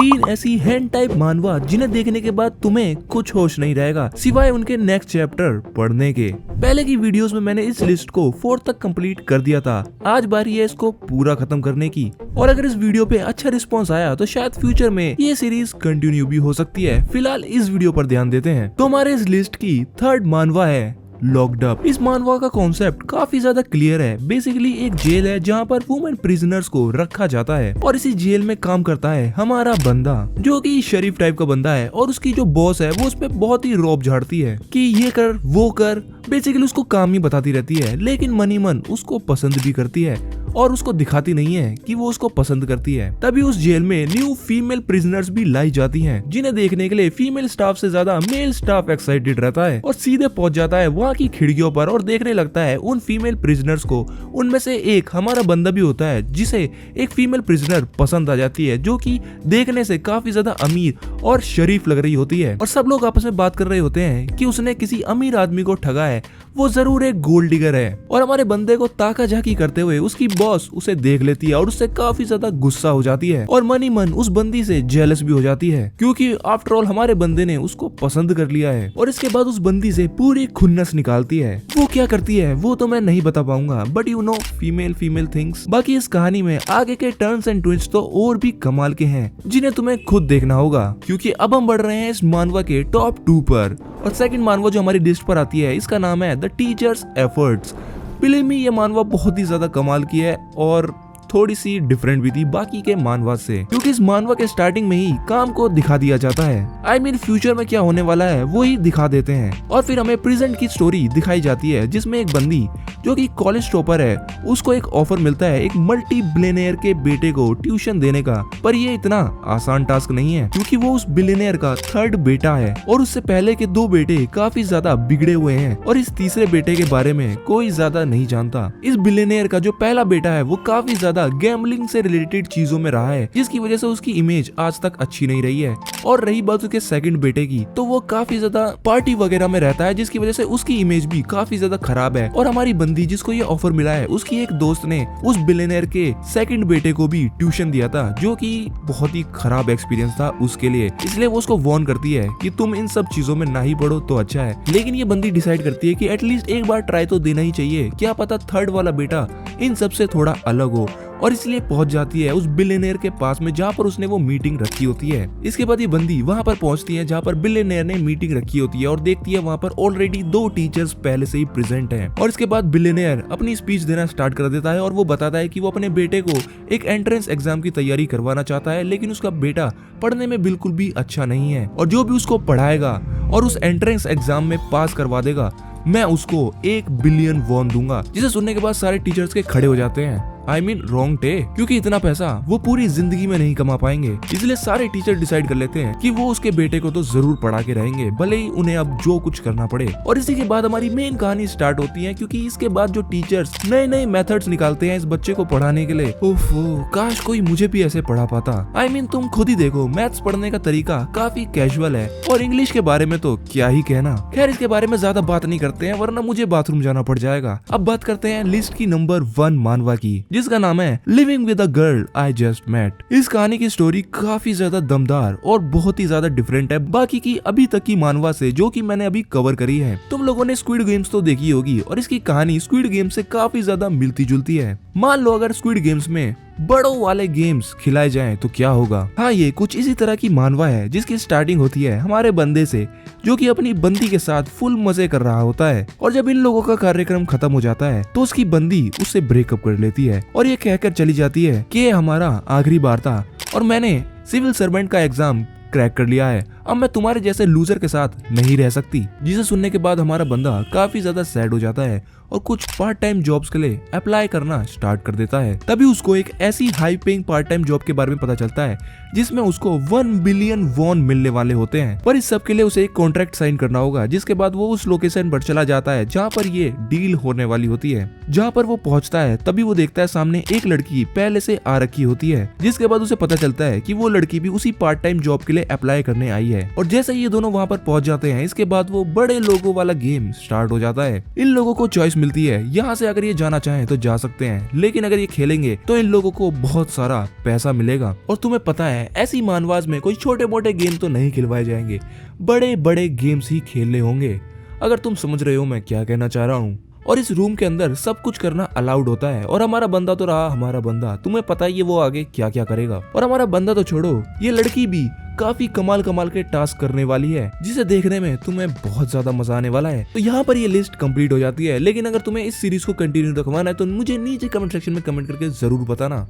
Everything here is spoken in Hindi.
3 ऐसी हैंड टाइप मानवा जिन्हें देखने के बाद तुम्हें कुछ होश नहीं रहेगा सिवाय उनके नेक्स्ट चैप्टर पढ़ने के। पहले की वीडियोस में मैंने इस लिस्ट को 4 तक कंप्लीट कर दिया था। आज बारी है इसको पूरा खत्म करने की, और अगर इस वीडियो पे अच्छा रिस्पॉन्स आया तो शायद फ्यूचर में ये सीरीज कंटिन्यू भी हो सकती है। फिलहाल इस वीडियो पर ध्यान देते हैं। तो हमारे इस लिस्ट की थर्ड मानवा है लॉक्ड अप। इस मानवा का कॉन्सेप्ट काफी ज्यादा क्लियर है। बेसिकली एक जेल है जहाँ पर वुमेन प्रिजनर्स को रखा जाता है, और इसी जेल में काम करता है हमारा बंदा जो कि शरीफ टाइप का बंदा है, और उसकी जो बॉस है वो उस पे बहुत ही रौब झाड़ती है कि ये कर वो कर। बेसिकली उसको काम ही बताती रहती है, लेकिन मनी मन उसको पसंद भी करती है और उसको दिखाती नहीं है कि वो उसको पसंद करती है। तभी उस जेल में न्यू फीमेल प्रिजनर्स भी लाई जाती हैं, जिन्हें देखने के लिए फीमेल स्टाफ से ज्यादा मेल स्टाफ एक्साइटेड रहता है और सीधे पहुंच जाता है वहाँ की खिड़कियों पर और देखने लगता है उन फीमेल प्रिजनर्स को। उनमें से एक हमारा बंदा भी होता है जिसे एक फीमेल प्रिजनर पसंद आ जाती है, जो कि देखने से काफी ज्यादा अमीर और शरीफ लग रही होती है। और सब लोग आपस में बात कर रहे होते हैं कि उसने किसी अमीर आदमी को ठगा है, वो जरूर एक गोल्ड डिगर है। और हमारे बंदे को ताका झाकी करते हुए उसकी बॉस उसे देख लेती है और उससे काफी ज्यादा गुस्सा हो जाती है, और मनी मन उस बंदी से जेलस भी हो जाती है, क्योंकि आफ्टर ऑल हमारे बंदे ने उसको पसंद कर लिया है। और इसके बाद उस बंदी से पूरी खुन्नस निकालती है। वो क्या करती है वो तो मैं नहीं बता पाऊंगा, but you know female things. बाकी इस कहानी में आगे के टर्न्स एंड ट्विस्ट तो और भी कमाल के हैं, जिन्हें तुम्हें खुद देखना होगा, क्योंकि अब हम बढ़ रहे हैं इस मानवा के टॉप 2 पर। और सेकंड मानवा जो हमारी लिस्ट पर आती है, इसका नाम है the teachers efforts. Believe me, ये मानवा बहुत ही ज्यादा कमाल की है और थोड़ी सी डिफरेंट भी थी बाकी के मानवा से, क्योंकि इस मानवा के स्टार्टिंग में ही काम को दिखा दिया जाता है। आई मीन फ्यूचर में क्या होने वाला है वो ही दिखा देते हैं, और फिर हमें प्रेजेंट की स्टोरी दिखाई जाती है, जिसमें एक बंदी जो कि कॉलेज टॉपर है, उसको एक ऑफर मिलता है एक मल्टी बिलियनियर के बेटे को ट्यूशन देने का। पर ये इतना आसान टास्क नहीं है, क्योंकि वो उस बिलियनियर का थर्ड बेटा है, और उससे पहले के 2 बेटे काफी ज्यादा बिगड़े हुए हैं, और इस तीसरे बेटे के बारे में कोई ज्यादा नहीं जानता। इस बिलियनियर का जो पहला बेटा है वो काफी ज्यादा गैम्बलिंग से रिलेटेड चीजों में रहा है, जिसकी वजह से उसकी इमेज आज तक अच्छी नहीं रही है। और रही बात उसके सेकंड बेटे की, तो वो काफी ज्यादा पार्टी वगैरह में रहता है, जिसकी वजह से उसकी इमेज भी काफी ज्यादा खराब है। और हमारी बंदी जिसको ये ऑफर मिला है, उसकी एक दोस्त ने उस बिलियनियर के सेकंड बेटे को भी ट्यूशन दिया था, जो कि बहुत ही खराब एक्सपीरियंस था उसके लिए। इसलिए वो उसको वार्न करती है कि तुम इन सब चीजों में ना ही पढ़ो तो अच्छा है। लेकिन ये बंदी डिसाइड करती है कि एटलीस्ट एक बार ट्राई तो देना ही चाहिए, क्या पता थर्ड वाला बेटा इन सबसे थोड़ा अलग हो। और इसलिए पहुंच जाती है उस बिलियनियर के पास में, जहाँ पर उसने वो मीटिंग रखी होती है। इसके बाद ये बंदी वहाँ पर पहुंचती है जहाँ पर बिलियनियर ने मीटिंग रखी होती है, और देखती है वहाँ पर ऑलरेडी 2 टीचर्स पहले से ही प्रेजेंट हैं। और इसके बाद बिलियनियर अपनी स्पीच देना स्टार्ट कर देता है, और वो बताता है कि वो अपने बेटे को एक एंट्रेंस एग्जाम की तैयारी करवाना चाहता है, लेकिन उसका बेटा पढ़ने में बिल्कुल भी अच्छा नहीं है, और जो भी उसको पढ़ाएगा और उस एंट्रेंस एग्जाम में पास करवा देगा, मैं उसको 1 बिलियन वॉन दूंगा। जिसे सुनने के बाद सारे टीचर्स के खड़े हो जाते हैं। आई मीन रॉन्ग टे, क्योंकि इतना पैसा वो पूरी जिंदगी में नहीं कमा पाएंगे। इसलिए सारे टीचर डिसाइड कर लेते हैं कि वो उसके बेटे को तो जरूर पढ़ा के रहेंगे, भले ही उन्हें अब जो कुछ करना पड़े। और इसी के बाद हमारी मेन कहानी स्टार्ट होती है, क्योंकि इसके बाद जो टीचर्स नए मेथड्स निकालते हैं इस बच्चे को पढ़ाने के लिए। ओफो, काश कोई मुझे भी ऐसे पढ़ा पाता। आई मीन तुम खुद ही देखो, मैथ्स पढ़ने का तरीका काफी कैजुअल है, और इंग्लिश के बारे में तो क्या ही कहना। खैर, इसके बारे में ज्यादा बात नहीं करते हैं, वरना मुझे बाथरूम जाना पड़ जाएगा। अब बात करते हैं लिस्ट की नंबर 1 मानवा की, जिसका नाम है living with a girl I just met. इस कहानी की स्टोरी काफी ज्यादा दमदार और बहुत ही ज्यादा डिफरेंट है बाकी की अभी तक की मानवा से, जो कि मैंने अभी कवर करी है। तुम लोगों ने स्क्विड गेम्स तो देखी होगी, और इसकी कहानी स्क्विड गेम्स से काफी ज्यादा मिलती जुलती है। मान लो अगर स्क्विड गेम्स में बड़ों वाले गेम्स खिलाए जाएं तो क्या होगा। हाँ, ये कुछ इसी तरह की मानवा है, जिसकी स्टार्टिंग होती है हमारे बंदे से, जो कि अपनी बंदी के साथ फुल मजे कर रहा होता है। और जब इन लोगों का कार्यक्रम खत्म हो जाता है तो उसकी बंदी उससे ब्रेकअप कर लेती है, और ये कहकर चली जाती है कि ये हमारा आखिरी बार था, और मैंने सिविल सर्वेंट का एग्जाम क्रैक कर लिया है, अब मैं तुम्हारे जैसे लूजर के साथ नहीं रह सकती। जिसे सुनने के बाद हमारा बंदा काफी ज्यादा सैड हो जाता है और कुछ पार्ट टाइम जॉब्स के लिए अप्लाई करना स्टार्ट कर देता है। तभी उसको एक ऐसी high paying part time job के बारे में पता चलता है जिसमें उसको 1 बिलियन वॉन मिलने वाले होते हैं। पर इस सब के लिए उसे एक कॉन्ट्रैक्ट साइन करना होगा, जिसके बाद वो उस लोकेशन पर चला जाता है जहाँ पर ये डील होने वाली होती है। जहाँ पर वो पहुंचता है तभी वो देखता है सामने एक लड़की पहले से आ रखी होती है, जिसके बाद उसे पता चलता है कि वो लड़की भी उसी पार्ट टाइम जॉब के लिए अप्लाई करने आई है। और जैसे ही ये दोनों वहाँ पर पहुंच जाते हैं, इसके बाद वो बड़े लोगों वाला गेम स्टार्ट हो जाता है। इन लोगों को चॉइस मिलती है, यहाँ से अगर ये जाना चाहें तो जा सकते हैं, लेकिन अगर ये खेलेंगे तो इन लोगों को बहुत सारा पैसा मिलेगा। और तुम्हें पता है ऐसी मानवाज में कोई छोटे मोटे गेम तो नहीं खिलवाए जाएंगे, बड़े बड़े गेम्स ही खेलने होंगे। अगर तुम समझ रहे हो मैं क्या कहना चाह रहा हूँ। और इस रूम के अंदर सब कुछ करना अलाउड होता है। और हमारा बंदा तो रहा हमारा बंदा, तुम्हें पता ही है वो आगे क्या क्या करेगा। और हमारा बंदा तो छोड़ो, ये लड़की भी काफी कमाल कमाल के टास्क करने वाली है, जिसे देखने में तुम्हें बहुत ज्यादा मजा आने वाला है। तो यहाँ पर ये लिस्ट कंप्लीट हो जाती है। लेकिन अगर तुम्हें इस सीरीज को कंटिन्यू रखवाना है तो मुझे नीचे कमेंट सेक्शन में कमेंट करके जरूर बताना।